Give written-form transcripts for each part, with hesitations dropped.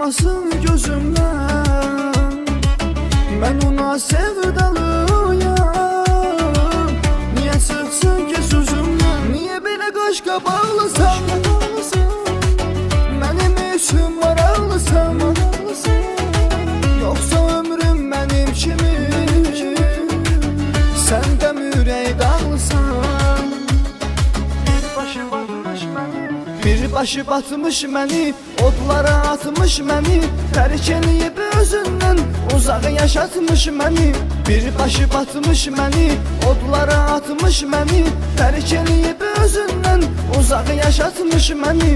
çıxmasın gözümdən. Mən ona sevdalıyam, niyə çıxsın ki sözümdən? Niyə belə qaşqa bağlısan? Mənim üçün maraqlısan, yoxsa ömrüm mənim kimi sən də ürək dağlısan? Bir başı batmış məni, odlara atmış məni, tərk eləyib özündən uzaq yaşatmış məni. Bir başı batmış məni, odlara atmış məni, tərk eləyib özündən uzaq yaşatmış məni.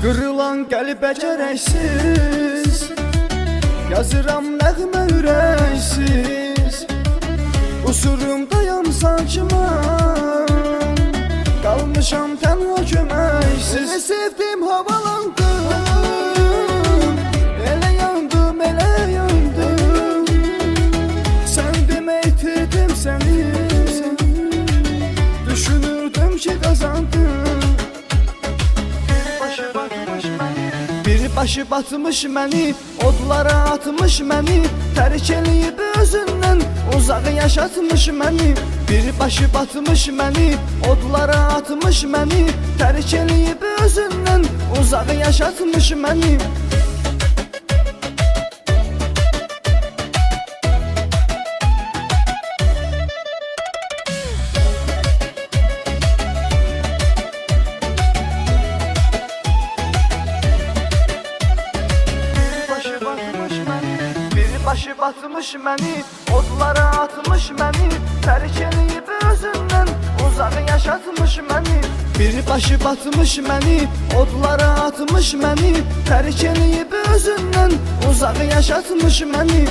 Qırılan qəlbə gərəksiz, yazıram nəğmə ürəksiz. Usurumdayam sanki mən, qalmışam tənha köməksiz. Səni sevdim, havalandım, elə yandım, elə yandım. Sən demə itirdim səni, düşünürdüm ki qazandım. Bir başı batmış məni, odlara atmış məni, tərk eləyib özündən uzaq yaşatmış məni. Bir başı batmış məni, odlara atmış məni, tərk eləyib özündən uzaq yaşatmış məni. Başı batmış məni, odlara atmış məni, tərk eləyib özündən uzaq yaşatmış məni. Bir başı batmış məni, odlara atmış məni, tərk eləyib özündən uzaq yaşatmış məni.